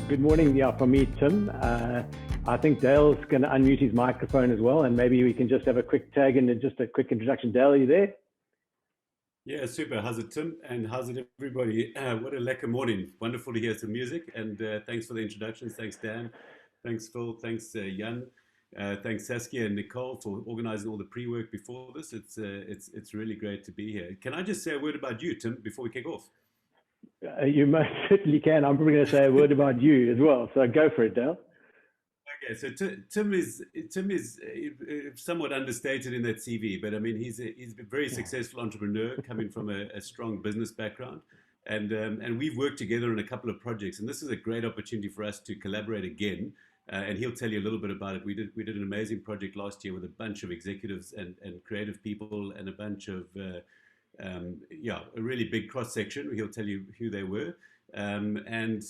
Good morning. Yeah, from me, Tim. I think Dale's going to unmute his microphone as well, and maybe we can just have a quick tag and just a quick introduction. Dale, are you there? Yeah, super. How's it, Tim? And how's it, everybody? What a lekker morning. Wonderful to hear some music. And thanks for the introductions. Thanks, Dan. Thanks, Phil. Thanks, Jan. Thanks, Saskia and Nicole for organizing all the pre-work before this. It's really great to be here. Can I just say a word about you, Tim, before we kick off? You most certainly can. I'm probably going to say a word about you as well. So go for it, Dale. Okay, so Tim is somewhat understated in that CV, but I mean he's a very successful entrepreneur coming from a strong business background, and we've worked together on a couple of projects, and this is a great opportunity for us to collaborate again. And he'll tell you a little bit about it. We did an amazing project last year with a bunch of executives and creative people and a bunch of a really big cross section. He'll tell you who they were, and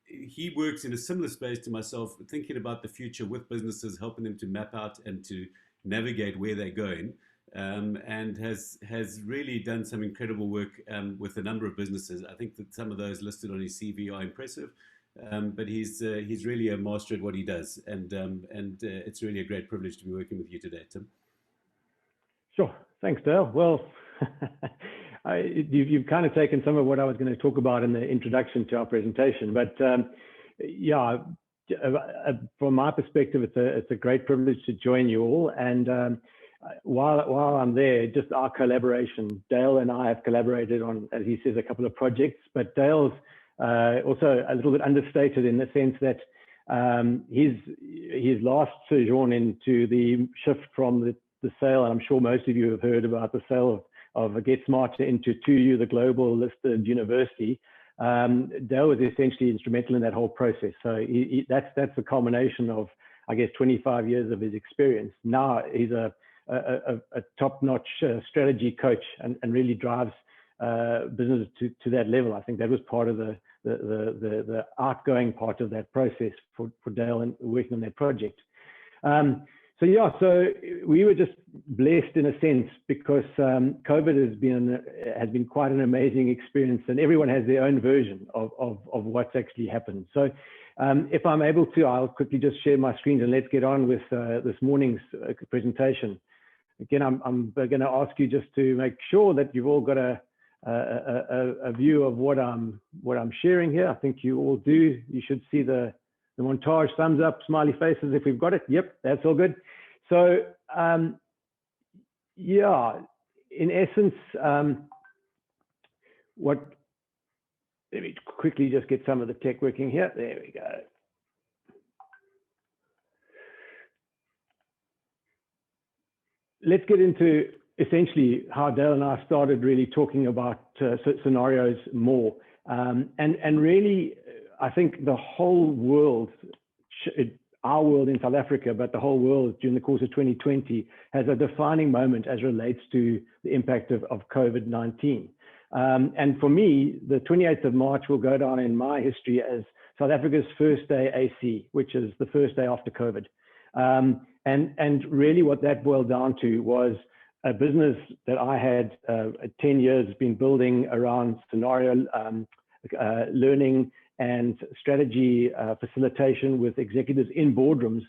he works in a similar space to myself, thinking about the future with businesses, helping them to map out and to navigate where they're going, and has really done some incredible work with a number of businesses. I think that some of those listed on his CV are impressive, but he's really a master at what he does, and it's really a great privilege to be working with you today, Tim. Sure. Thanks, Dale. Well, you've kind of taken some of what I was going to talk about in the introduction to our presentation, but from my perspective, it's a great privilege to join you all. And while I'm there, just our collaboration, Dale and I have collaborated on, as he says, a couple of projects, but Dale's also a little bit understated in the sense that his last sojourn into the shift from the sale, and I'm sure most of you have heard about the sale of Get Smarter into 2U, the global listed university. Dale was essentially instrumental in that whole process. So that's a culmination of, I guess, 25 years of his experience. Now he's a top-notch strategy coach and really drives business to that level. I think that was part of the outgoing part of that process for Dale and working on that project. So we were just blessed in a sense because COVID has been quite an amazing experience, and everyone has their own version of what's actually happened. So if I'm able to, I'll quickly just share my screen and let's get on with this morning's presentation. Again, I'm going to ask you just to make sure that you've all got a view of what I'm sharing here. I think you all do. You should see the montage, thumbs up, smiley faces if we've got it. Yep, that's all good. So in essence, let me quickly just get some of the tech working here. There we go. Let's get into essentially how Dale and I started really talking about scenarios more. And really, I think the whole world, our world in South Africa, but the whole world during the course of 2020 has a defining moment as relates to the impact of COVID-19. And for me, the 28th of March will go down in my history as South Africa's first day AC, which is the first day after COVID. And really what that boiled down to was a business that I had 10 years been building around scenario learning and strategy facilitation with executives in boardrooms.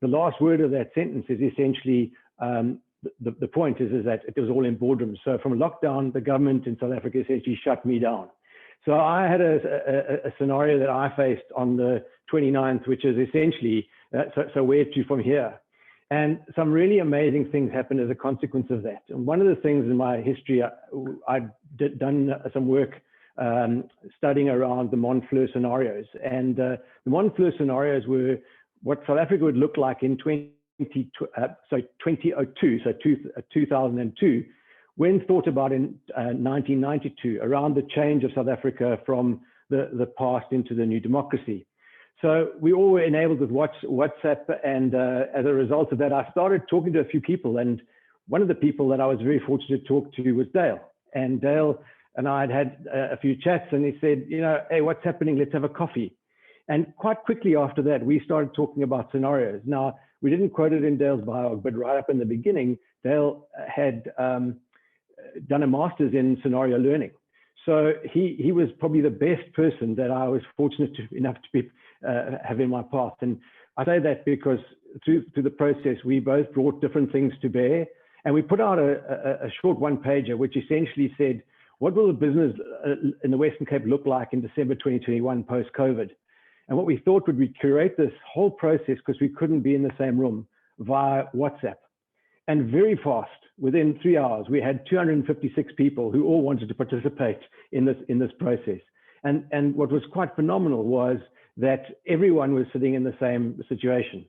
The last word of that sentence is essentially, the point is that it was all in boardrooms. So from lockdown, the government in South Africa essentially shut me down. So I had a scenario that I faced on the 29th, which is essentially, so where to from here? And some really amazing things happened as a consequence of that. And one of the things in my history, I'd done some work studying around the Monfleur scenarios. And the Monfleur scenarios were what South Africa would look like in 2002, so 2002, when thought about in 1992, around the change of South Africa from the past into the new democracy. So we all were enabled with WhatsApp, and as a result of that, I started talking to a few people, and one of the people that I was very fortunate to talk to was Dale. And Dale and I had a few chats, and he said, hey, what's happening? Let's have a coffee. And quite quickly after that, we started talking about scenarios. Now, we didn't quote it in Dale's bio, but right up in the beginning, Dale had done a master's in scenario learning. So he was probably the best person that I was fortunate enough to be, have in my path. And I say that because through the process, we both brought different things to bear. And we put out a short one-pager, which essentially said, what will the business in the Western Cape look like in December 2021 post-COVID? And what we thought would be curate this whole process, because we couldn't be in the same room, via WhatsApp. And very fast, within 3 hours, we had 256 people who all wanted to participate in this process. And what was quite phenomenal was that everyone was sitting in the same situation.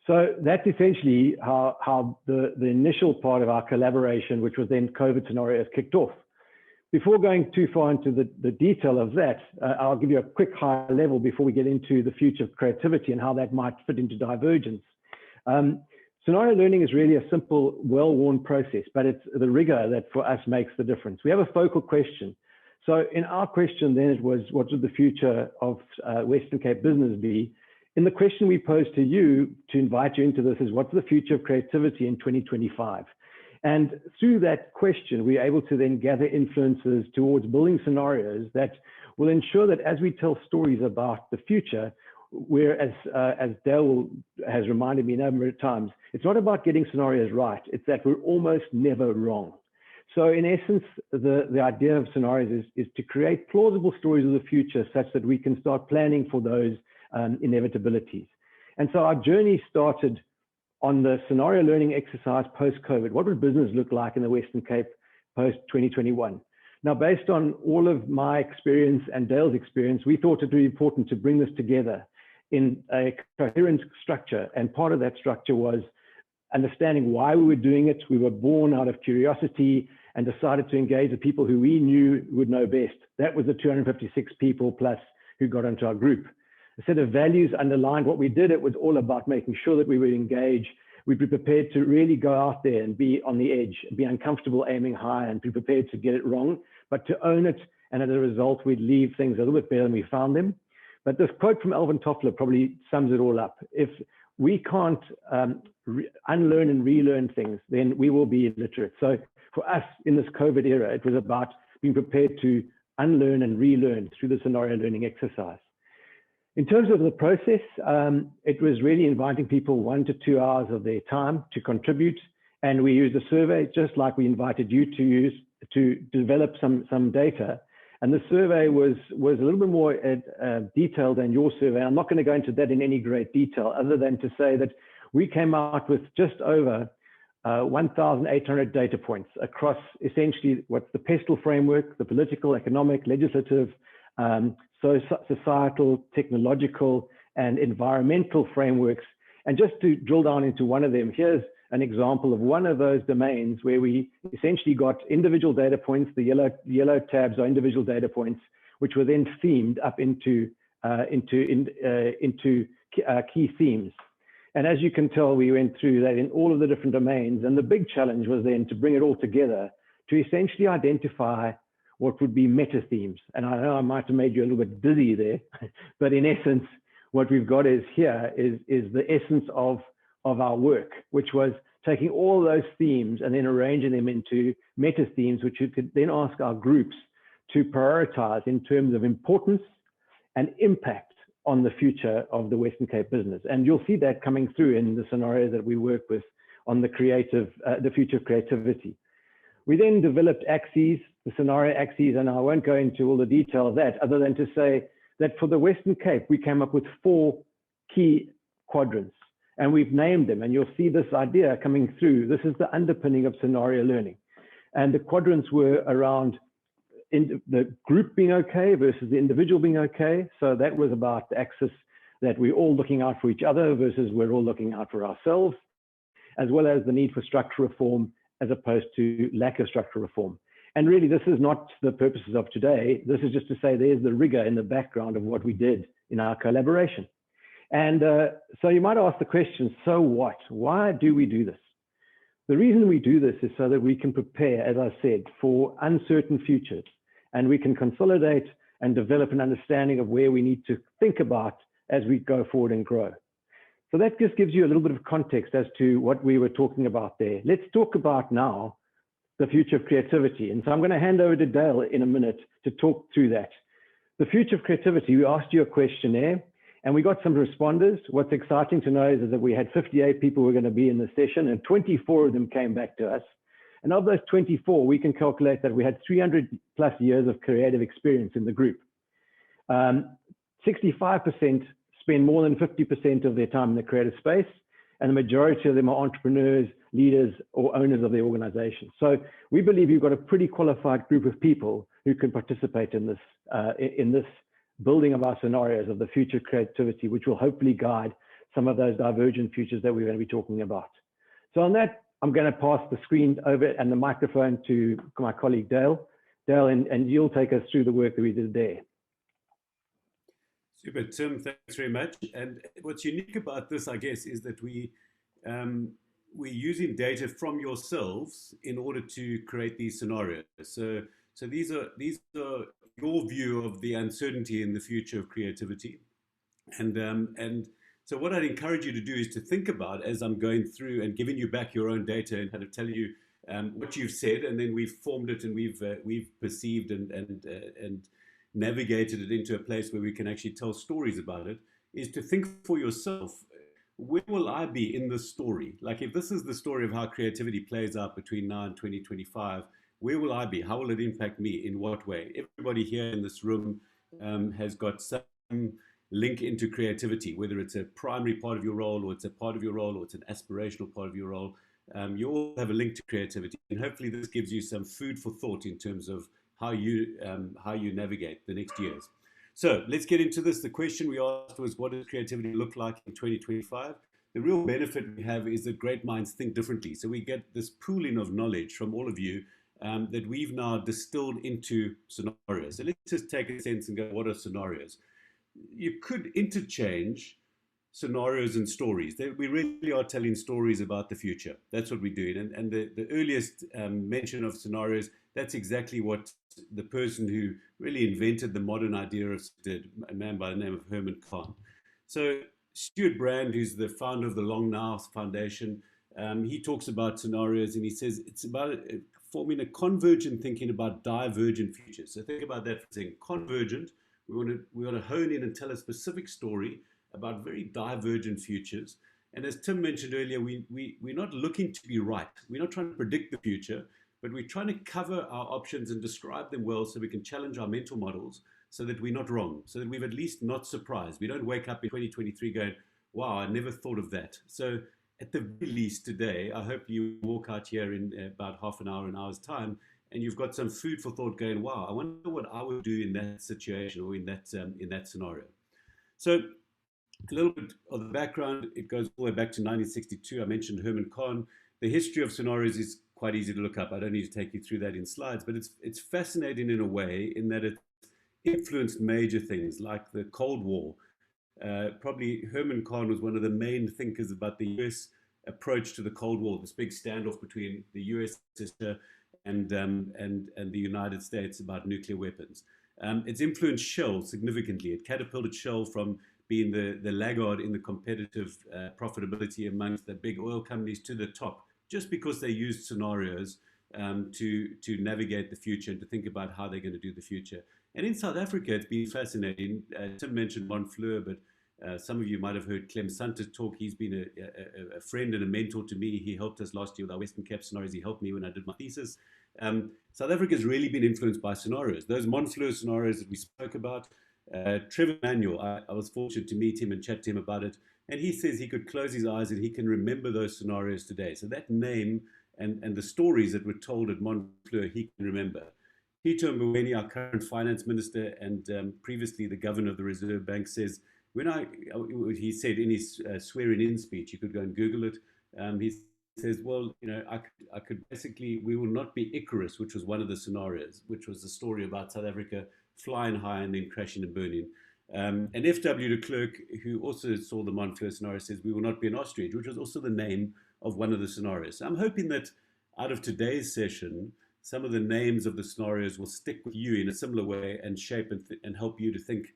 So that's essentially how the initial part of our collaboration, which was then COVID scenarios, kicked off. Before going too far into the detail of that, I'll give you a quick high level before we get into the future of creativity and how that might fit into Divergence. Scenario learning is really a simple, well-worn process, but it's the rigor that for us makes the difference. We have a focal question. So in our question then it was, what would the future of Western Cape business be? In the question we posed to you to invite you into this is, what's the future of creativity in 2025? And through that question, we're able to then gather influences towards building scenarios that will ensure that as we tell stories about the future, where, as Dale has reminded me a number of times, it's not about getting scenarios right, it's that we're almost never wrong. So in essence, the idea of scenarios is to create plausible stories of the future such that we can start planning for those inevitabilities. And so our journey started on the scenario learning exercise post-COVID. What would business look like in the Western Cape post-2021? Now, based on all of my experience and Dale's experience, we thought it would be important to bring this together in a coherent structure. And part of that structure was understanding why we were doing it. We were born out of curiosity and decided to engage the people who we knew would know best. That was the 256 people plus who got into our group. A set of values underlined what we did. It was all about making sure that we would engage. We'd be prepared to really go out there and be on the edge, be uncomfortable aiming high, and be prepared to get it wrong, but to own it. And as a result, we'd leave things a little bit better than we found them. But this quote from Alvin Toffler probably sums it all up. If we can't unlearn and relearn things, then we will be illiterate. So for us in this COVID era, it was about being prepared to unlearn and relearn through the scenario learning exercise. In terms of the process, it was really inviting people 1 to 2 hours of their time to contribute. And we used a survey, just like we invited you to use, to develop some data. And the survey was a little bit more detailed than your survey. I'm not going to go into that in any great detail, other than to say that we came out with just over 1,800 data points across essentially what's the PESTLE framework, the political, economic, legislative, societal, technological, and environmental frameworks. And just to drill down into one of them, here's an example of one of those domains where we essentially got individual data points. The yellow tabs are individual data points, which were then themed up into key themes. And as you can tell, we went through that in all of the different domains. And the big challenge was then to bring it all together to essentially identify what would be meta themes. And I know I might have made you a little bit dizzy there, but in essence, what we've got is the essence of our work, which was taking all those themes and then arranging them into meta themes, which you could then ask our groups to prioritize in terms of importance and impact on the future of the Western Cape business. And you'll see that coming through in the scenarios that we work with on the future of creativity. We then developed axes, the scenario axes, and I won't go into all the detail of that, other than to say that for the Western Cape, we came up with 4 key quadrants, and we've named them, and you'll see this idea coming through. This is the underpinning of scenario learning. And the quadrants were around the group being okay versus the individual being okay. So that was about the axis that we're all looking out for each other versus we're all looking out for ourselves, as well as the need for structural reform as opposed to lack of structural reform. And really, this is not the purposes of today. This is just to say there's the rigor in the background of what we did in our collaboration. And so you might ask the question, so what? Why do we do this? The reason we do this is so that we can prepare, as I said, for uncertain futures. And we can consolidate and develop an understanding of where we need to think about as we go forward and grow. So that just gives you a little bit of context as to what we were talking about there. Let's talk about now the future of creativity. And so I'm going to hand over to Dale in a minute to talk through that. The future of creativity, we asked you a questionnaire and we got some responders. What's exciting to know is that we had 58 people who were going to be in the session and 24 of them came back to us. And of those 24, we can calculate that we had 300 plus years of creative experience in the group. 65% spend more than 50% of their time in the creative space, and the majority of them are entrepreneurs, leaders, or owners of the organization. So we believe you've got a pretty qualified group of people who can participate in this building of our scenarios of the future creativity, which will hopefully guide some of those divergent futures that we're going to be talking about. So on that, I'm going to pass the screen over and the microphone to my colleague Dale. Dale, and you'll take us through the work that we did there. Super, Tim, thanks very much. And what's unique about this, I guess, is that we're using data from yourselves in order to create these scenarios. So these are your view of the uncertainty in the future of creativity. And so what I'd encourage you to do is to think about, as I'm going through and giving you back your own data and kind of telling you what you've said, and then we've formed it and we've perceived and navigated it into a place where we can actually tell stories about it, is to think for yourself, where will I be in this story? Like, if this is the story of how creativity plays out between now and 2025, where will I be? How will it impact me? In what way? Everybody here in this room has got some link into creativity, whether it's a primary part of your role, or it's a part of your role, or it's an aspirational part of your role. You all have a link to creativity, and hopefully this gives you some food for thought in terms of how you navigate the next years. So let's get into this. The question we asked was, what does creativity look like in 2025? The real benefit we have is that great minds think differently. So we get this pooling of knowledge from all of you that we've now distilled into scenarios. So let's just take a sense and go, what are scenarios? You could interchange scenarios and stories. We really are telling stories about the future. That's what we're doing. And the earliest mention of scenarios, that's exactly what the person who really invented the modern idea of did, a man by the name of Herman Kahn. So Stuart Brand, who's the founder of the Long Now Foundation, he talks about scenarios, and he says it's about forming a convergent thinking about divergent futures. So think about that for a second. Convergent, we want to hone in and tell a specific story about very divergent futures. And as Tim mentioned earlier, we're not looking to be right. We're not trying to predict the future, but we're trying to cover our options and describe them well so we can challenge our mental models so that we're not wrong, so that we've at least not surprised. We don't wake up in 2023 going, wow, I never thought of that. So at the very least today, I hope you walk out here in about half an hour, an hour's time, and you've got some food for thought going, wow, I wonder what I would do in that situation or in that scenario. So a little bit of the background, it goes all the way back to 1962. I mentioned Herman Kahn. The history of scenarios is quite easy to look up. I don't need to take you through that in slides, but it's fascinating in a way in that it influenced major things like the Cold War. Probably Herman Kahn was one of the main thinkers about the US approach to the Cold War, this big standoff between the US and the United States about nuclear weapons. It's influenced Shell significantly. It catapulted Shell from being the laggard in the competitive profitability amongst the big oil companies to the top, just because they used scenarios to navigate the future and to think about how they're going to do the future. And in South Africa, it's been fascinating. Tim mentioned Monfleur, but some of you might have heard Clem Sunter talk. He's been a friend and a mentor to me. He helped us last year with our Western Cape scenarios. He helped me when I did my thesis. South Africa has really been influenced by scenarios. Those Monfleur scenarios that we spoke about. Trevor Manuel, I was fortunate to meet him and chat to him about it. And he says he could close his eyes and he can remember those scenarios today. So that name and the stories that were told at Monfleur, he can remember. Peter Mboweni, our current finance minister and previously the governor of the Reserve Bank, says, he said in his swearing-in speech, you could go and Google it, he says, well, I could basically, we will not be Icarus, which was one of the scenarios, which was the story about South Africa flying high and then crashing and burning. And F.W. de Klerk, who also saw the Monfleur scenario, says, we will not be an ostrich, which was also the name of one of the scenarios. So I'm hoping that out of today's session, some of the names of the scenarios will stick with you in a similar way and shape and help you to think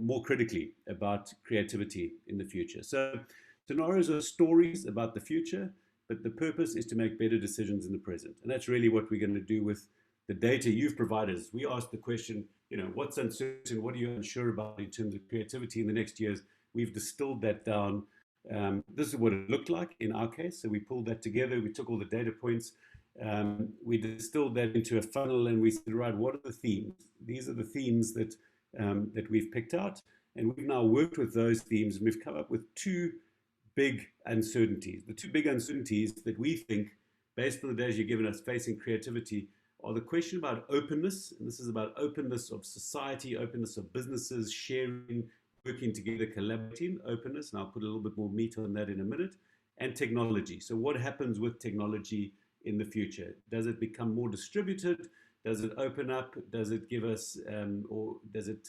more critically about creativity in the future. So scenarios are stories about the future. but the purpose is to make better decisions in the present. And that's really what we're going to do with the data you've provided us. We asked the question, what's uncertain? What are you unsure about in terms of creativity in the next years? We've distilled that down. This is what it looked like in our case. So we pulled that together. We took all the data points. We distilled that into a funnel, and we said, right, what are the themes? These are the themes that we've picked out. And we've now worked with those themes, and we've come up with two big uncertainties. The two big uncertainties that we think, based on the data you've given us, facing creativity, are the question about openness, and this is about openness of society, openness of businesses, sharing, working together, collaborating, openness, and I'll put a little bit more meat on that in a minute, and technology. So what happens with technology in the future? Does it become more distributed? Does it open up? Does it give us, or does it,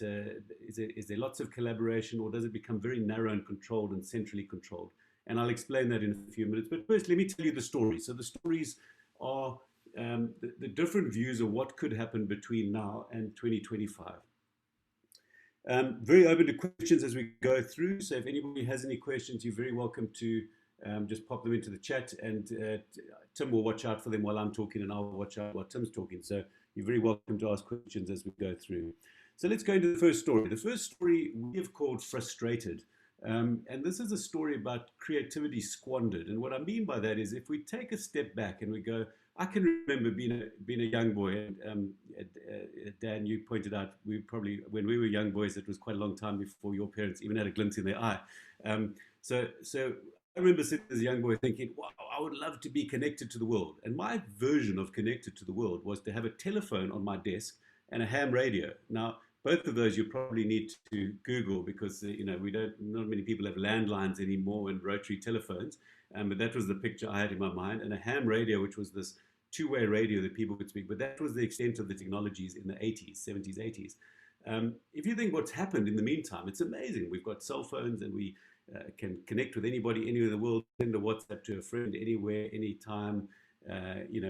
is there lots of collaboration, or does it become very narrow and controlled and centrally controlled? And I'll explain that in a few minutes. But first, let me tell you the stories. So the stories are the different views of what could happen between now and 2025. Very open to questions as we go through. So if anybody has any questions, you're very welcome to just pop them into the chat, and Tim will watch out for them while I'm talking, and I'll watch out while Tim's talking. So you're very welcome to ask questions as we go through. So let's go into the first story. The first story we have called Frustrated. And this is a story about creativity squandered. And what I mean by that is, if we take a step back and we go, I can remember being a young boy, and Dan, you pointed out, we probably, when we were young boys, it was quite a long time before your parents even had a glint in their eye. So I remember sitting as a young boy thinking, wow, I would love to be connected to the world. And my version of connected to the world was to have a telephone on my desk and a ham radio. Now, both of those you probably need to Google, because not many people have landlines anymore and rotary telephones. But that was the picture I had in my mind, and a ham radio, which was this two-way radio that people could speak. But that was the extent of the technologies in the 80s, 70s, 80s. If you think what's happened in the meantime, it's amazing. We've got cell phones, and we can connect with anybody anywhere in the world, send a WhatsApp to a friend anywhere, anytime.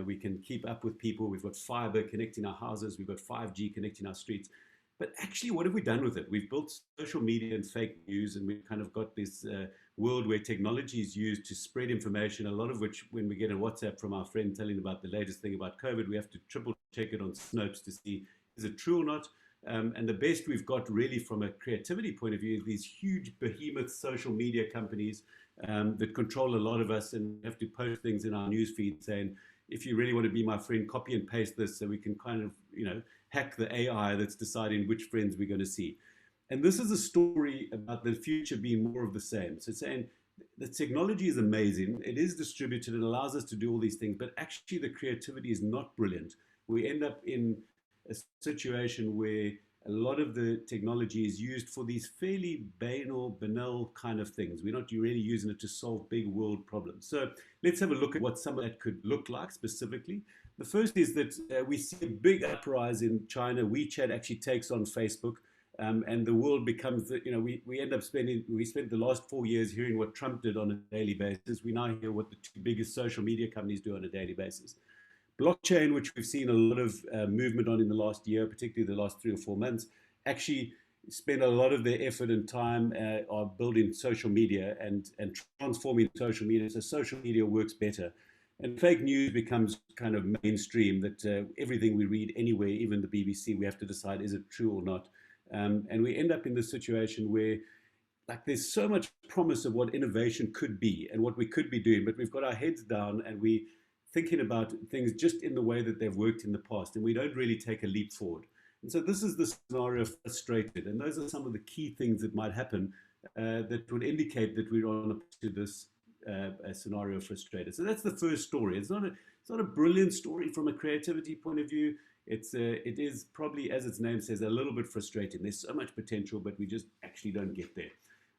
We can keep up with people. We've got fiber connecting our houses. We've got 5G connecting our streets. But actually, what have we done with it? We've built social media and fake news, and we've kind of got this world where technology is used to spread information, a lot of which, when we get a WhatsApp from our friend telling about the latest thing about COVID, we have to triple check it on Snopes to see, is it true or not? And the best we've got really from a creativity point of view is these huge behemoth social media companies that control a lot of us, and have to post things in our newsfeed saying, if you really want to be my friend, copy and paste this, so we can kind of, hack the AI that's deciding which friends we're going to see. And this is a story about the future being more of the same. So it's saying the technology is amazing. It is distributed. It allows us to do all these things, but actually the creativity is not brilliant. We end up in a situation where a lot of the technology is used for these fairly banal kind of things. We're not really using it to solve big world problems. So let's have a look at what some of that could look like specifically. The first is that we see a big uprise in China. WeChat actually takes on Facebook, and the world becomes, we end up we spent the last 4 years hearing what Trump did on a daily basis. We now hear what the two biggest social media companies do on a daily basis. Blockchain, which we've seen a lot of movement on in the last year, particularly the last 3 or 4 months, actually spend a lot of their effort and time on building social media and transforming social media so social media works better. And fake news becomes kind of mainstream, that everything we read anywhere, even the BBC, we have to decide, is it true or not? And we end up in this situation where, like, there's so much promise of what innovation could be and what we could be doing, but we've got our heads down and we thinking about things just in the way that they've worked in the past, and we don't really take a leap forward. And so this is the scenario of Frustrated, and those are some of the key things that might happen that would indicate that we're on to this scenario of Frustrated. So that's the first story. It's not a brilliant story from a creativity point of view. It is probably, as its name says, a little bit frustrating. There's so much potential, but we just actually don't get there.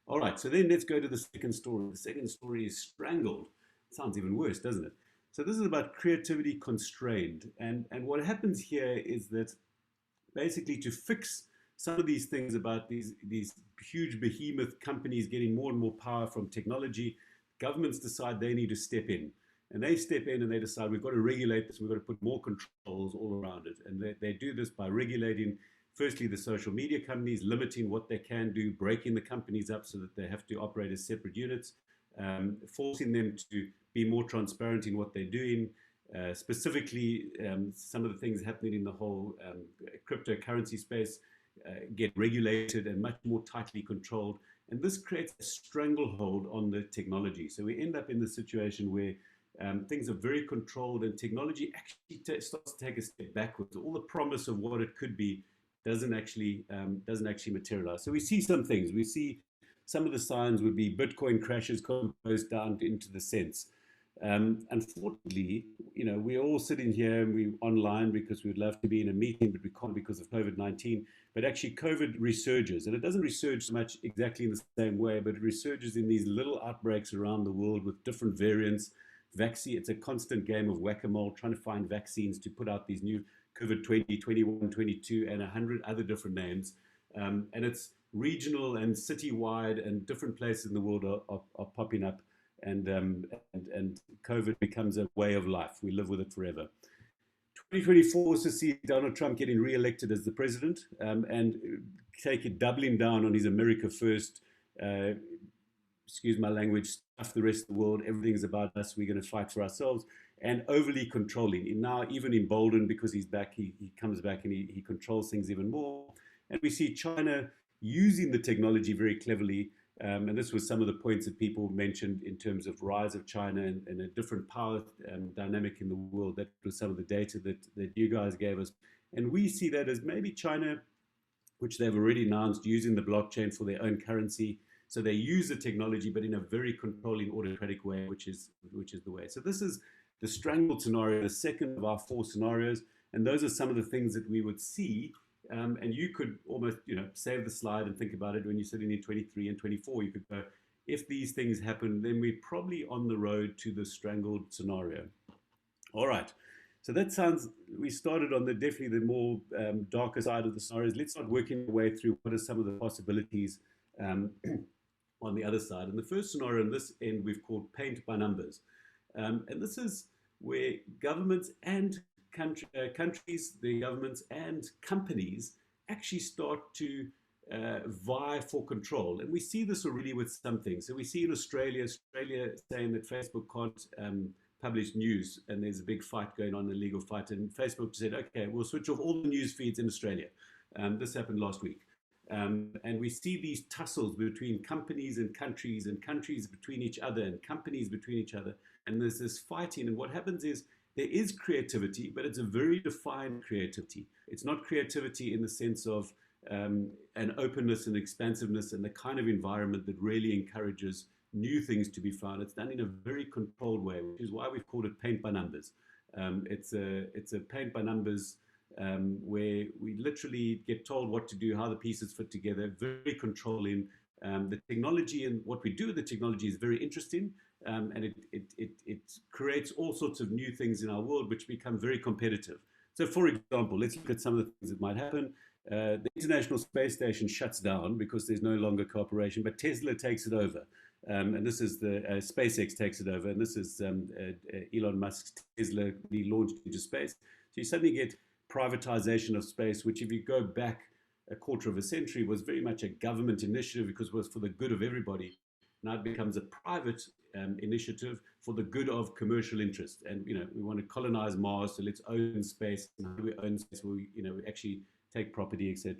All right, so then let's go to the second story. The second story is Strangled. It sounds even worse, doesn't it? So this is about creativity constrained. And what happens here is that basically, to fix some of these things about these huge behemoth companies getting more and more power from technology, governments decide they need to step in. And they step in and they decide, we've got to regulate this, we've got to put more controls all around it. And they do this by regulating, firstly, the social media companies, limiting what they can do, breaking the companies up so that they have to operate as separate units. forcing them to be more transparent in what they're doing. Specifically, some of the things happening in the whole cryptocurrency space get regulated and much more tightly controlled. And this creates a stranglehold on the technology. So we end up in the situation where things are very controlled, and technology actually starts to take a step backwards. All the promise of what it could be doesn't actually materialize. So we see some things. We see some of the signs would be Bitcoin crashes composed down into the cents. Unfortunately, we're all sitting here and we're online because we'd love to be in a meeting, but we can't because of COVID-19. But actually, COVID resurges, and it doesn't resurge so much exactly in the same way, but it resurges in these little outbreaks around the world with different variants. It's a constant game of whack-a-mole, trying to find vaccines to put out these new COVID 20, 21, 22, and 100 other different names. And it's regional and citywide, and different places in the world are popping up. And COVID becomes a way of life. We live with it forever. 2024 is to see Donald Trump getting re-elected as the president, and doubling down on his America First, excuse my language, stuff the rest of the world, everything's about us, we're going to fight for ourselves, and overly controlling. And now, even emboldened because he's back, he comes back and he controls things even more. And we see China using the technology very cleverly. And this was some of the points that people mentioned in terms of rise of China and a different power dynamic in the world. That was some of the data that you guys gave us. And we see that as maybe China, which they've already announced, using the blockchain for their own currency. So they use the technology, but in a very controlling, autocratic way, which is the way. So this is the strangled scenario, the second of our 4 scenarios. And those are some of the things that we would see. And you could almost, save the slide and think about it when you're sitting in 23 and 24. You could go, if these things happen, then we're probably on the road to the strangled scenario. All right. So that sounds, we started on definitely the more darker side of the scenarios. Let's start working our way through what are some of the possibilities on the other side. And the first scenario on this end we've called paint by numbers. And this is where governments and countries, the governments and companies actually start to vie for control. And we see this already with some things. So we see in Australia saying that Facebook can't publish news, and there's a big fight going on, a legal fight. And Facebook said, okay, we'll switch off all the news feeds in Australia. This happened last week. And we see these tussles between companies and countries between each other, and companies between each other. And there's this fighting. And what happens is, there is creativity, but it's a very defined creativity. It's not creativity in the sense of an openness and expansiveness and the kind of environment that really encourages new things to be found. It's done in a very controlled way, which is why we've called it paint by numbers. It's a paint by numbers where we literally get told what to do, how the pieces fit together, very controlling. The technology and what we do with the technology is very interesting. And it creates all sorts of new things in our world, which become very competitive. So, for example, let's look at some of the things that might happen. The International Space Station shuts down because there's no longer cooperation, but Tesla takes it over. And this is SpaceX takes it over. And this is Elon Musk's Tesla being launched into space. So you suddenly get privatization of space, which, if you go back a quarter of a century, was very much a government initiative because it was for the good of everybody. Now it becomes a private initiative for the good of commercial interest. And, we want to colonize Mars, so let's own space. And how do we own space? We actually take property, etc.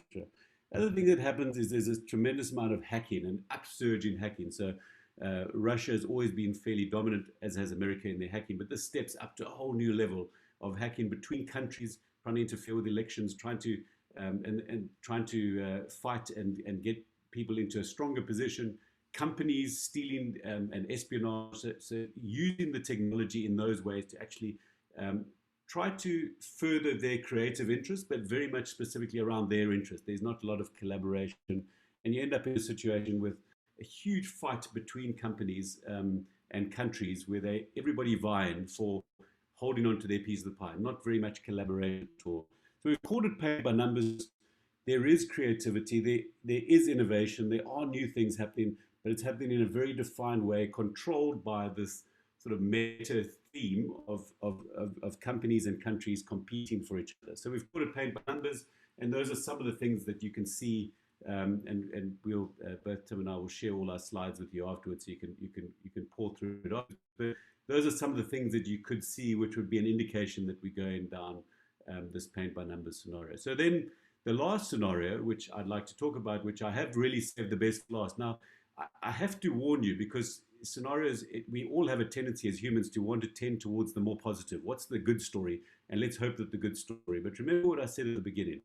Other thing that happens is there's a tremendous amount of hacking, an upsurge in hacking. So Russia has always been fairly dominant, as has America, in their hacking. But this steps up to a whole new level of hacking between countries, trying to interfere with elections, trying to fight and get people into a stronger position. Companies stealing and espionage, so using the technology in those ways to actually try to further their creative interests, but very much specifically around their interest. There's not a lot of collaboration, and you end up in a situation with a huge fight between companies and countries where everybody vying for holding on to their piece of the pie, not very much collaboration at all. So we've called it paint by numbers. There is creativity, there is innovation, there are new things happening, but it's happening in a very defined way, controlled by this sort of meta theme of companies and countries competing for each other. So we've put it paint by numbers, and those are some of the things that you can see and we'll both Tim and I will share all our slides with you afterwards, so you can pour through it. But those are some of the things that you could see, which would be an indication that we're going down this paint by numbers scenario. So then the last scenario, which I'd like to talk about, which I have really saved the best for last. Now, I have to warn you, because scenarios, we all have a tendency as humans to want to tend towards the more positive. What's the good story? And let's hope that the good story. But remember what I said at the beginning.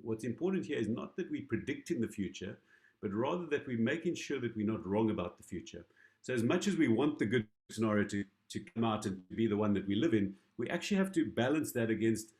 What's important here is not that we predict in the future, but rather that we're making sure that we're not wrong about the future. So as much as we want the good scenario to come out and be the one that we live in, we actually have to balance that against,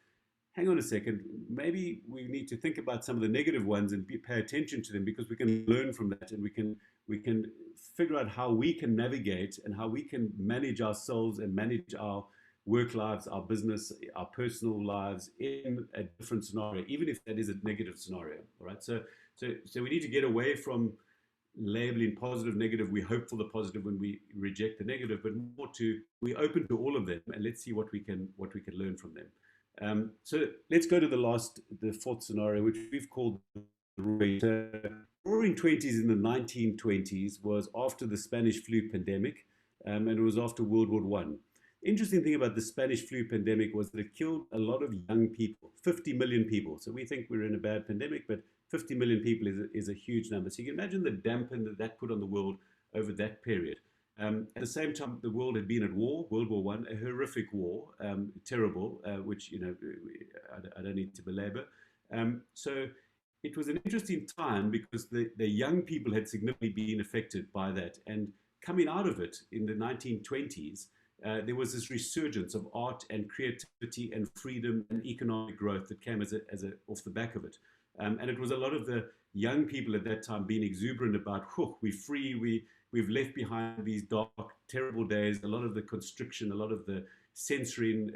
hang on a second, maybe we need to think about some of the negative ones and pay attention to them, because we can learn from that, and we can figure out how we can navigate and how we can manage ourselves and manage our work lives, our business, our personal lives in a different scenario, even if that is a negative scenario. All right. So we need to get away from labeling positive, negative. We hope for the positive when we reject the negative, but more to, we're open to all of them, and let's see what we can learn from them. So let's go to the fourth scenario, which we've called the Roaring Twenties. In the 1920s was after the Spanish flu pandemic, and it was after World War One. Interesting thing about the Spanish flu pandemic was that it killed a lot of young people, 50 million people. So we think we're in a bad pandemic, but 50 million people is a huge number. So you can imagine the dampen that put on the world over that period. At the same time, the world had been at war, World War One, a horrific war, terrible, which, I don't need to belabor. So it was an interesting time, because the young people had significantly been affected by that. And coming out of it in the 1920s, there was this resurgence of art and creativity and freedom and economic growth that came off the back of it. And it was a lot of the young people at that time being exuberant about, we're free, we've left behind these dark, terrible days, a lot of the constriction, a lot of the censoring,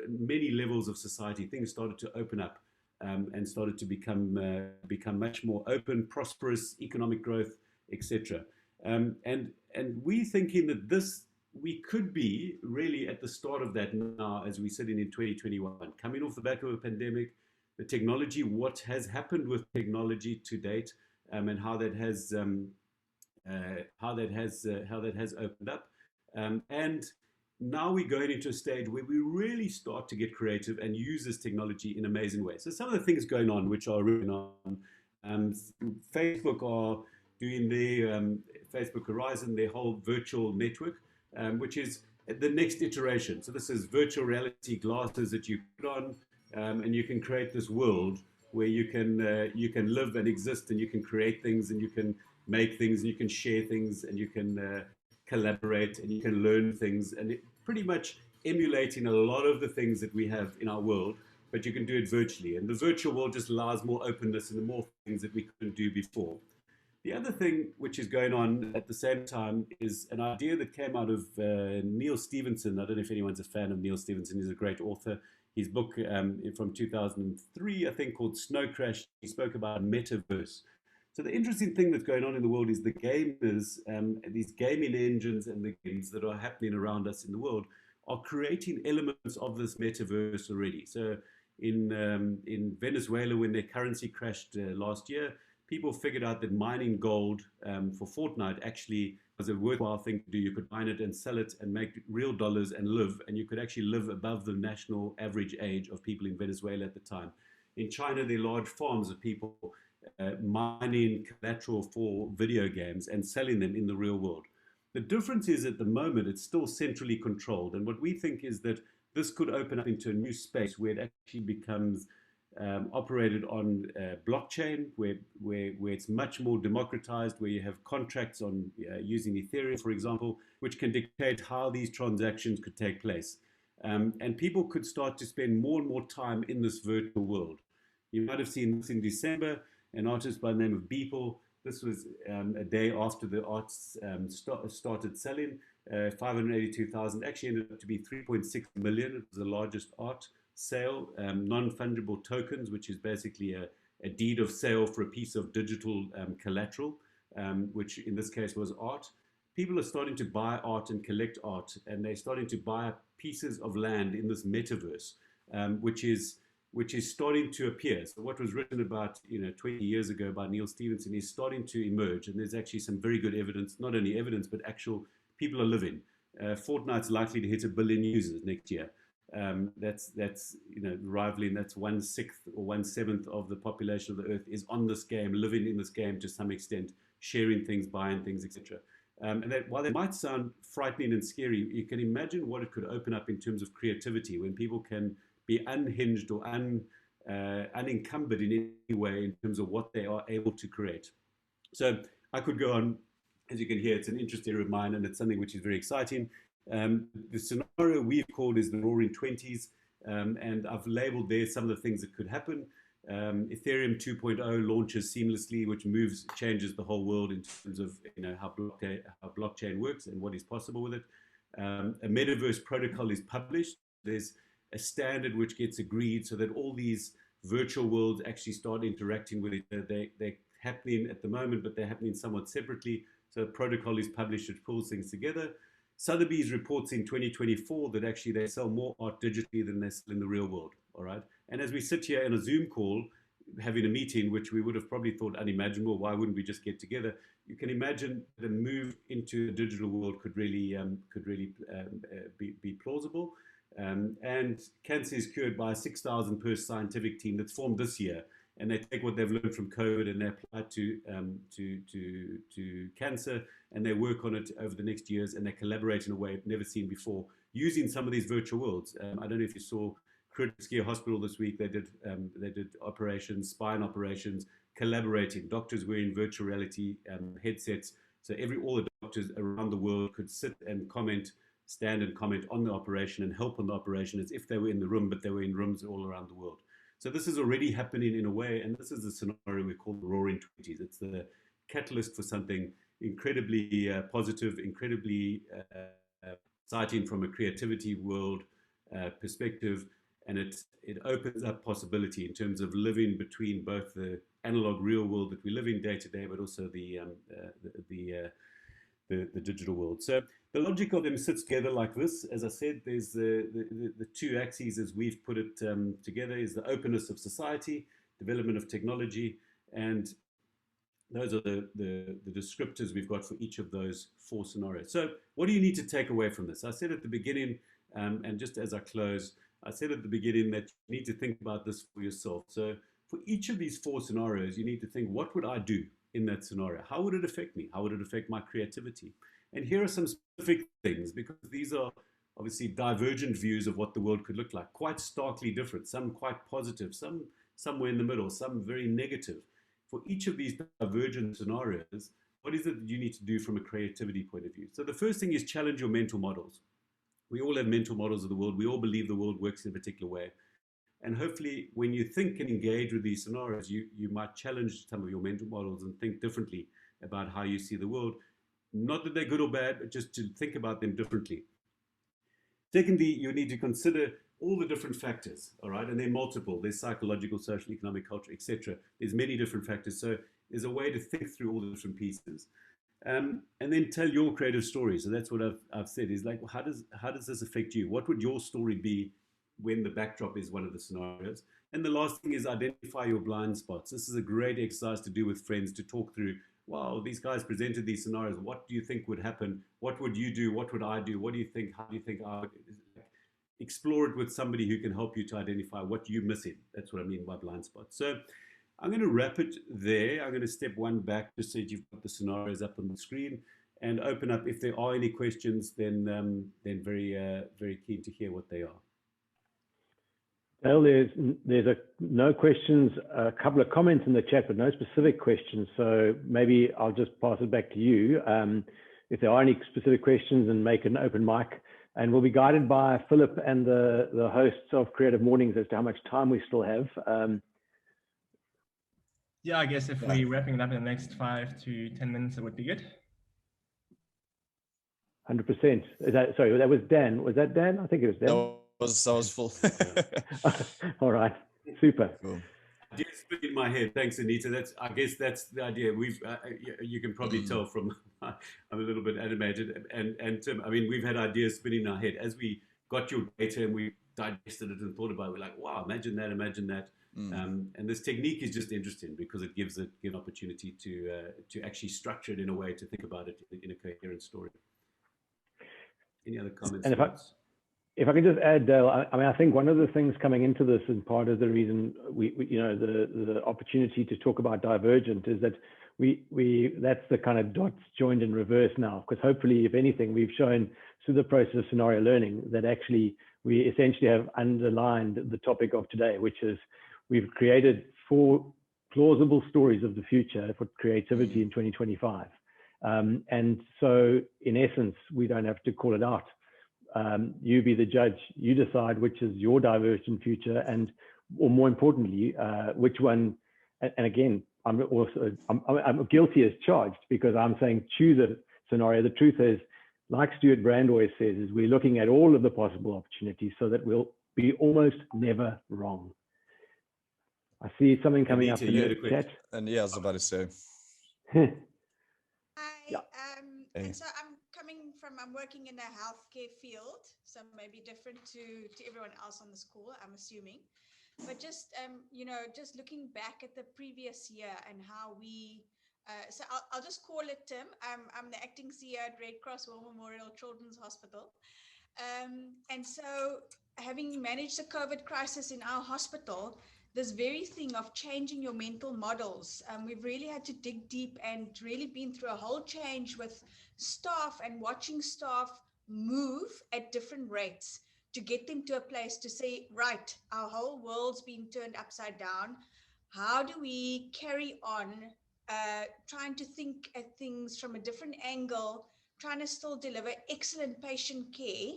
many levels of society. Things started to open up and started to become much more open, prosperous, economic growth, etc. And we're thinking that we could be really at the start of that now, as we're sitting in 2021, coming off the back of a pandemic, the technology, what has happened with technology to date, and how that has opened up, and now we're going into a stage where we really start to get creative and use this technology in amazing ways. So some of the things going on, which are really on, Facebook are doing their Facebook Horizon, their whole virtual network, which is the next iteration. So this is virtual reality glasses that you put on, and you can create this world where you can live and exist, and you can create things, and you can make things, and you can share things, and you can collaborate, and you can learn things, and it pretty much emulating a lot of the things that we have in our world, but you can do it virtually. And the virtual world just allows more openness and more things that we couldn't do before. The other thing which is going on at the same time is an idea that came out of Neil Stephenson. I don't know if anyone's a fan of Neil Stephenson. He's a great author. His book from 2003, I think, called Snow Crash, he spoke about a metaverse. So the interesting thing that's going on in the world is the gamers, these gaming engines and the games that are happening around us in the world are creating elements of this metaverse already. So in Venezuela, when their currency crashed last year, people figured out that mining gold for Fortnite actually was a worthwhile thing to do. You could mine it and sell it and make real dollars and live, and you could actually live above the national average age of people in Venezuela at the time. In China, there are large farms of people mining collateral for video games and selling them in the real world. The difference is, at the moment, it's still centrally controlled. And what we think is that this could open up into a new space where it actually becomes operated on blockchain, where it's much more democratized, where you have contracts on using Ethereum, for example, which can dictate how these transactions could take place. And people could start to spend more and more time in this virtual world. You might have seen this in December, an artist by the name of Beeple. This was a day after the arts started selling. 582,000, actually ended up to be 3.6 million. It was the largest art sale. Non-fungible tokens, which is basically a deed of sale for a piece of digital collateral, which in this case was art. People are starting to buy art and collect art, and they're starting to buy pieces of land in this metaverse, which is which is starting to appear. So what was written about 20 years ago by Neil Stephenson is starting to emerge, and there's actually some very good evidence, not only evidence, but actual people are living. Fortnite's likely to hit 1 billion users next year. That's rivaling, that's 1/6 or 1/7 of the population of the earth is on this game, living in this game to some extent, sharing things, buying things, etc. And that, while that might sound frightening and scary, you can imagine what it could open up in terms of creativity when people can be unhinged or unencumbered in any way in terms of what they are able to create. So I could go on. As you can hear, it's an interest area of mine, and it's something which is very exciting. The scenario we've called is the Roaring Twenties, and I've labeled there some of the things that could happen. Ethereum 2.0 launches seamlessly, which changes the whole world in terms of how blockchain works and what is possible with it. A metaverse protocol is published. There's a standard which gets agreed so that all these virtual worlds actually start interacting with each other. They're happening at the moment, but they're happening somewhat separately. So a protocol is published which pulls things together. Sotheby's reports in 2024 that actually they sell more art digitally than they sell in the real world. All right. And as we sit here in a Zoom call, having a meeting, which we would have probably thought unimaginable, why wouldn't we just get together? You can imagine the move into the digital world could really be plausible. And cancer is cured by a 6,000 person scientific team that's formed this year. And they take what they've learned from COVID and they apply it to cancer, and they work on it over the next years, and they collaborate in a way never seen before using some of these virtual worlds. I don't know if you saw Critical Hospital this week. They did operations, spine operations, collaborating. Doctors wearing virtual reality headsets, so all the doctors around the world could sit and stand and comment on the operation and help on the operation as if they were in the room, but they were in rooms all around the world. So this is already happening in a way, and this is the scenario we call the Roaring Twenties. It's the catalyst for something incredibly positive, incredibly exciting from a creativity world perspective, and it opens up possibility in terms of living between both the analog real world that we live in day to day, but also the digital world. So the logic of them sits together like this. As I said, there's the two axes as we've put it together is the openness of society, development of technology, and those are the descriptors we've got for each of those four scenarios. So what do you need to take away from this? I said at the beginning, and just as I close, I said at the beginning that you need to think about this for yourself. So for each of these four scenarios, you need to think, what would I do in that scenario? How would it affect me? How would it affect my creativity? And here are some specific things, because these are obviously divergent views of what the world could look like, quite starkly different, some quite positive, some somewhere in the middle, some very negative. For each of these divergent scenarios, what is it that you need to do from a creativity point of view? So the first thing is challenge your mental models. We all have mental models of the world. We all believe the world works in a particular way. And hopefully, when you think and engage with these scenarios, you might challenge some of your mental models and think differently about how you see the world. Not that they're good or bad, but just to think about them differently. Secondly, you need to consider all the different factors, all right? And they're multiple. There's psychological, social, economic, culture, etc. There's many different factors. So there's a way to think through all the different pieces. And then tell your creative story. So that's what I've said is like, well, how does this affect you? What would your story be when the backdrop is one of the scenarios? And the last thing is identify your blind spots. This is a great exercise to do with friends, to talk through, wow, these guys presented these scenarios. What do you think would happen? What would you do? What would I do? What do you think? How do you think I would? Explore it with somebody who can help you to identify what you're missing. That's what I mean by blind spots. So I'm going to wrap it there. I'm going to step one back just so you've got the scenarios up on the screen and open up. If there are any questions, then very keen to hear what they are. Well, there's no questions, a couple of comments in the chat, but no specific questions. So maybe I'll just pass it back to you. If there are any specific questions, and make an open mic, and we'll be guided by Philip and the hosts of Creative Mornings as to how much time we still have. Yeah, I guess if we're wrapping it up in the next 5 to 10 minutes, it would be good. 100%. Sorry, that was Dan. Was that Dan? I think it was Dan. That was full. All right, super. Cool. I did spit in my head. Thanks, Anita. I guess that's the idea. You can probably tell from I'm a little bit animated, and Tim. I mean, we've had ideas spinning in our head as we got your data and we digested it and thought about it. We're like, wow, imagine that, imagine that. And this technique is just interesting because it gives an opportunity to actually structure it in a way to think about it in a coherent story. Any other comments? And if I can just add, Dale, I mean, I think one of the things coming into this, and part of the reason we the opportunity to talk about Divergent is that that's the kind of dots joined in reverse now, because hopefully, if anything, we've shown through the process of scenario learning that actually we essentially have underlined the topic of today, which is we've created 4 plausible stories of the future for creativity in 2025. And so in essence, we don't have to call it out. You be the judge, you decide which is your Divergent future, or more importantly, which one, and again, I'm guilty as charged because I'm saying choose a scenario. The truth is, like Stuart Brand always says, is we're looking at all of the possible opportunities so that we'll be almost never wrong. I see something coming up in the chat. And yeah, I was about to say. Hi, Yeah. and so I'm working in a healthcare field, so maybe different to everyone else on this call, I'm assuming. But just, just looking back at the previous year and how so I'll just call it Tim. I'm the acting CEO at Red Cross War Memorial Children's Hospital. And so having managed the COVID crisis in our hospital, this very thing of changing your mental models, we've really had to dig deep and really been through a whole change with staff and watching staff move at different rates to get them to a place to say, right, our whole world's been turned upside down. How do we carry on trying to think at things from a different angle, trying to still deliver excellent patient care,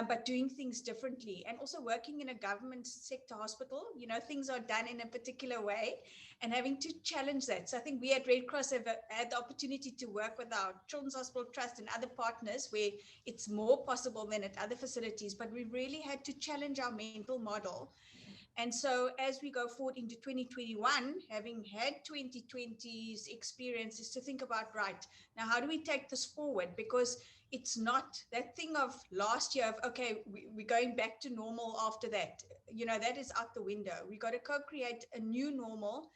but doing things differently, and also working in a government sector hospital, things are done in a particular way and having to challenge that. So I think we at Red Cross have had the opportunity to work with our Children's Hospital Trust and other partners where it's more possible than at other facilities, but we really had to challenge our mental model. And so as we go forward into 2021, having had 2020's experiences, to think about, right, now how do we take this forward? Because it's not that thing of last year of, okay, we're going back to normal after that. That is out the window. We got to co-create a new normal.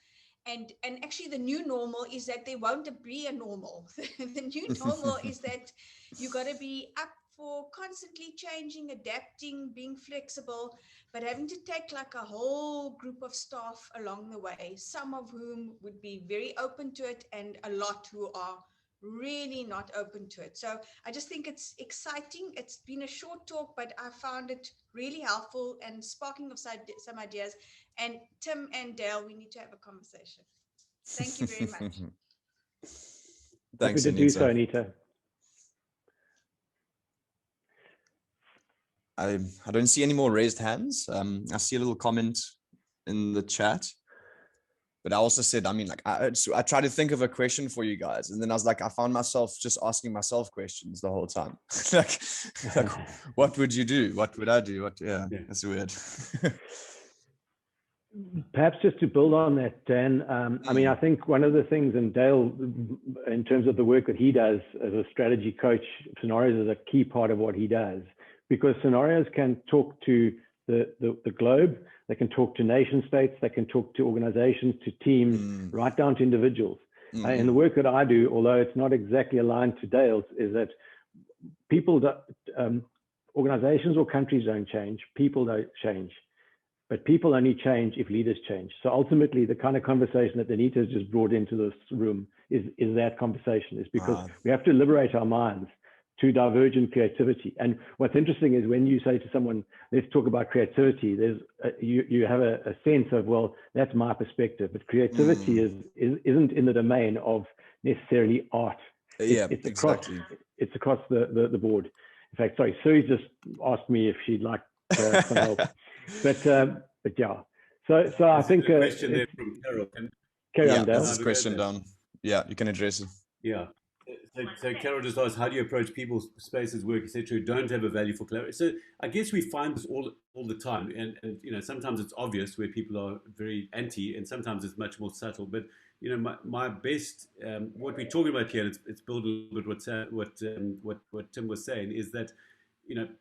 And actually the new normal is that there won't be a normal. The new normal is that you got to be up for constantly changing, adapting, being flexible, but having to take like a whole group of staff along the way, some of whom would be very open to it and a lot who are really not open to it. So I just think it's exciting. It's been a short talk, but I found it really helpful and sparking of some ideas. And Tim and Dale, we need to have a conversation. Thank you very much. Thanks, Happy to do so, Anita. I don't see any more raised hands. I see a little comment in the chat. But I also said, I tried to think of a question for you guys. And then I was like, I found myself just asking myself questions the whole time. like, what would you do? What would I do? Yeah, that's weird. Perhaps just to build on that, Dan, I think one of the things, and Dale, in terms of the work that he does as a strategy coach, scenarios is a key part of what he does, because scenarios can talk to the globe. They can talk to nation states, they can talk to organizations, to teams, right down to individuals. And the work that I do, although it's not exactly aligned to Dale's, is that organizations or countries don't change, people don't change. But people only change if leaders change. So ultimately, the kind of conversation that Anita has just brought into this room is that conversation, is because we have to liberate our minds to divergent creativity. And what's interesting is when you say to someone, let's talk about creativity, there's you have a sense of, well, that's my perspective, but creativity isn't in the domain of necessarily art. It's exactly. It's across the board. In fact, sorry, Sue just asked me if she'd like some help. But yeah, so I think a question there from Carol. Carry on, Dale. That's his question down. Yeah, you can address it. Yeah. So Carol just asked, how do you approach people, spaces, work, etc., who don't have a value for collaboration? So I guess we find this all the time, and sometimes it's obvious where people are very anti, and sometimes it's much more subtle. But my best, what we're talking about here, and it's built a little bit what Tim was saying, is that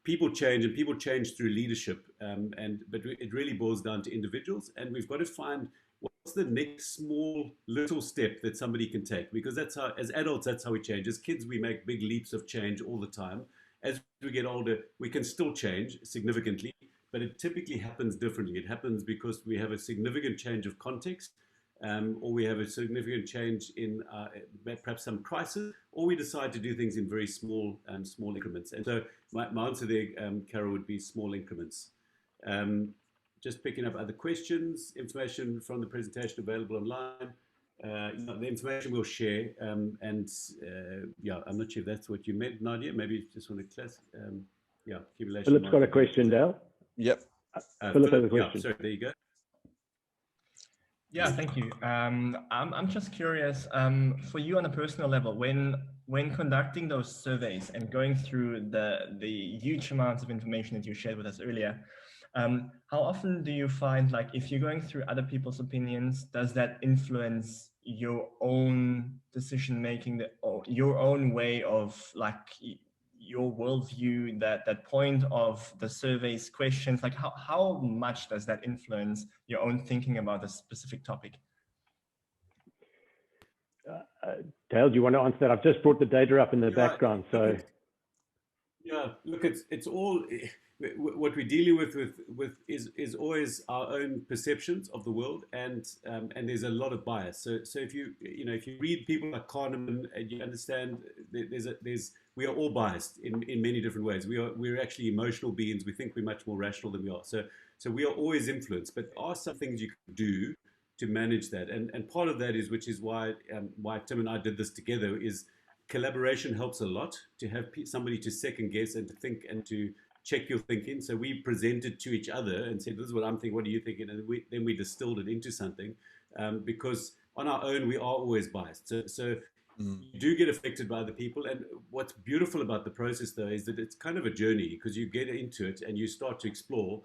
people change, and people change through leadership. But it really boils down to individuals, and we've got to find what's the next small little step that somebody can take, because that's how, as adults, that's how we change. As kids, we make big leaps of change all the time. As we get older, we can still change significantly, but it typically happens differently. It happens because we have a significant change of context, or we have a significant change in perhaps some crisis, or we decide to do things in very small increments. And so my answer there, Carol, would be small increments. Just picking up other questions, information from the presentation available online. The information we'll share, yeah, I'm not sure if that's what you meant, Nadia. Maybe you just want to class. Yeah, accumulation. Philip's got a question, Dale. Yep. Philip has a question. Yeah, sorry, there you go. Yeah, thank you. I'm just curious, for you on a personal level, when conducting those surveys and going through the huge amounts of information that you shared with us earlier, how often do you find, like, if you're going through other people's opinions, does that influence your own decision making, your own way of, like, your worldview, that point of the survey's questions? Like, how much does that influence your own thinking about a specific topic? Dale, do you want to answer that? I've just brought the data up in the background, so. Yeah, look, it's all, what we're dealing with is always our own perceptions of the world, and there's a lot of bias. So if you read people like Kahneman, and you understand we are all biased in many different ways. We're actually emotional beings. We think we're much more rational than we are. So we are always influenced, but there are some things you can do to manage that, and part of that is, which is why Tim and I did this together, is collaboration helps a lot, to have somebody to second guess and to think and to check your thinking. So we presented to each other and said, this is what I'm thinking, what are you thinking? And then we distilled it into something, because on our own, we are always biased. So you do get affected by other people. And what's beautiful about the process, though, is that it's kind of a journey, because you get into it and you start to explore.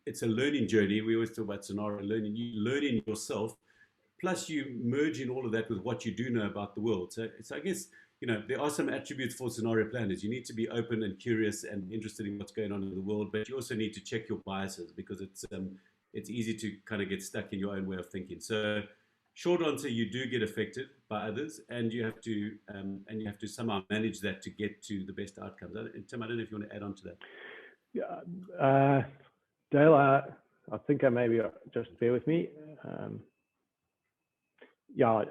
It's a learning journey. We always talk about scenario learning. You learn in yourself, plus you merge in all of that with what you do know about the world. So I guess, there are some attributes for scenario planners. You need to be open and curious and interested in what's going on in the world, but you also need to check your biases, because it's easy to kind of get stuck in your own way of thinking. So, short answer, you do get affected by others, and you have to somehow manage that to get to the best outcomes. Tim, I don't know if you want to add on to that. Yeah, Dale, I think I maybe just bear with me. Yeah,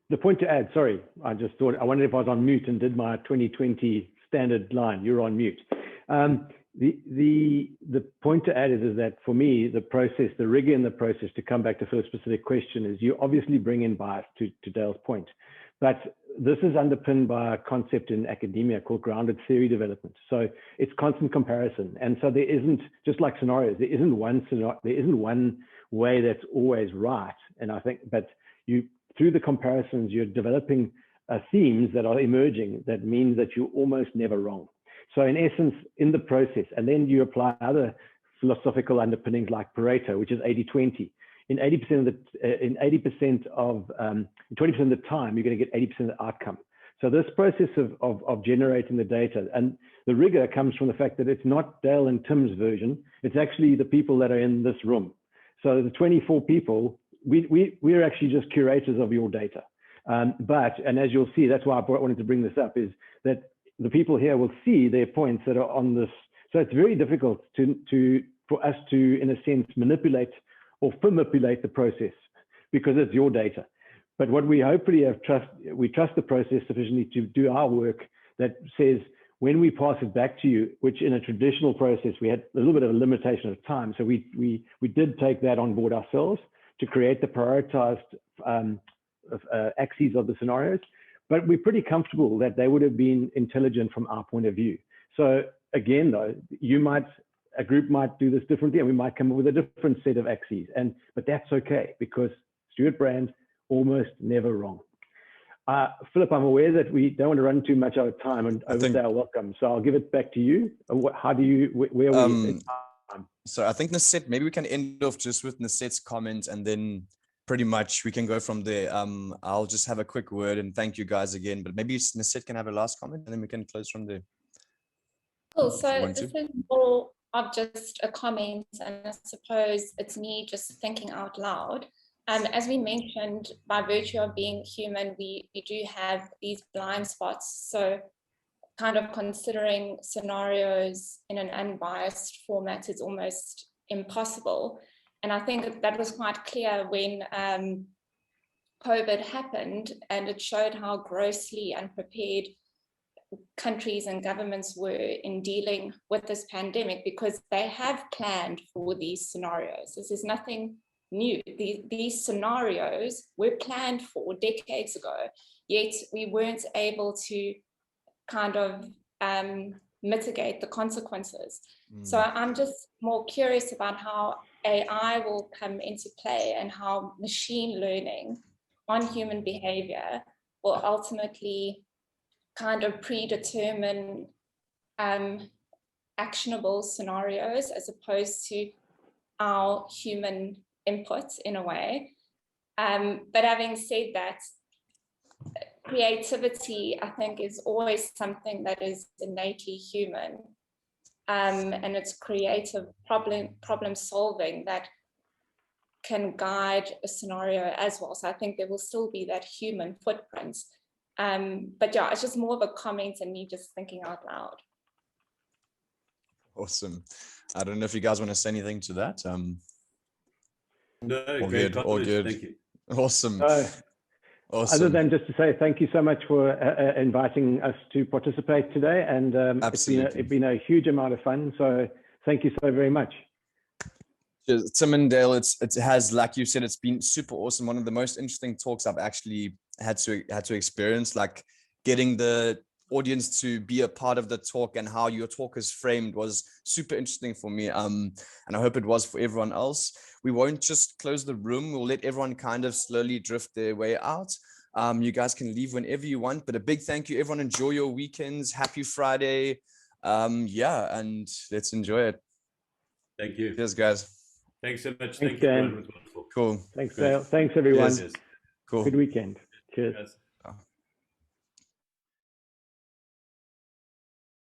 the point to add, sorry, I just thought, I wondered if I was on mute and did my 2020 standard line. You're on mute. The point to add is that for me, the process, the rigor in the process, to come back to the specific question, is you obviously bring in bias, to Dale's point. But this is underpinned by a concept in academia called grounded theory development. So it's constant comparison. And so there isn't, just like scenarios, there isn't one way that's always right. And I think, but through the comparisons, you're developing themes that are emerging. That means that you're almost never wrong. So in essence, in the process, and then you apply other philosophical underpinnings like Pareto, which is 80-20. In 20% of the time, you're going to get 80% of the outcome. So this process of generating the data, and the rigor comes from the fact that it's not Dale and Tim's version. It's actually the people that are in this room. So the 24 people, we're actually just curators of your data. And as you'll see, that's why I wanted to bring this up, is that the people here will see their points that are on this. So it's very difficult for us to, in a sense, manipulate or manipulate the process, because it's your data. But what we hopefully we trust the process sufficiently to do our work that says, when we pass it back to you, which in a traditional process, we had a little bit of a limitation of time. So we did take that on board ourselves to create the prioritized axes of the scenarios, but we're pretty comfortable that they would have been intelligent from our point of view. So again, though, a group might do this differently, and we might come up with a different set of axes, but that's okay, because Stuart Brand, almost never wrong. Philip, I'm aware that we don't want to run too much out of time, and Dale, welcome. So I'll give it back to you. Where are we? So I think Nasset, maybe we can end off just with Nasset's comment, and then pretty much we can go from there. I'll just have a quick word and thank you guys again, but maybe Nasset can have a last comment, and then we can close from there. Cool. if you So want this to. is more of just a comment, and I suppose it's me just thinking out loud. As we mentioned, by virtue of being human, we do have these blind spots. So kind of considering scenarios in an unbiased format is almost impossible. And I think that was quite clear when COVID happened, and it showed how grossly unprepared countries and governments were in dealing with this pandemic, because they have planned for these scenarios. This is nothing new. These scenarios were planned for decades ago, yet we weren't able to kind of mitigate the consequences. So I'm just more curious about how AI will come into play and how machine learning on human behavior will ultimately kind of predetermine actionable scenarios as opposed to our human input in a way. But having said that, creativity, I think, is always something that is innately human, and it's creative problem solving that can guide a scenario as well. So I think there will still be that human footprint. But yeah, it's just more of a comment and me just thinking out loud. Awesome. I don't know if you guys want to say anything to that. No, All great good, all comments. good. Thank you. Awesome. Awesome. Other than just to say thank you so much for inviting us to participate today, and it's been a huge amount of fun. So thank you so very much. Tim and Dale, it has, like you said, it's been super awesome. One of the most interesting talks I've actually had to experience, like getting the audience to be a part of the talk and how your talk is framed was super interesting for me. And I hope it was for everyone else. We won't just close the room. We'll let everyone kind of slowly drift their way out. You guys can leave whenever you want, but a big thank you, everyone. Enjoy your weekends. Happy Friday. Yeah, and let's enjoy it. Thank you. Cheers, guys. Thanks so much. Thanks, Thank you, Dan. everyone. It was wonderful. Cool. Thanks, Dale. Thanks, everyone. Cheers. Cool. Good weekend. Cheers. Cheers.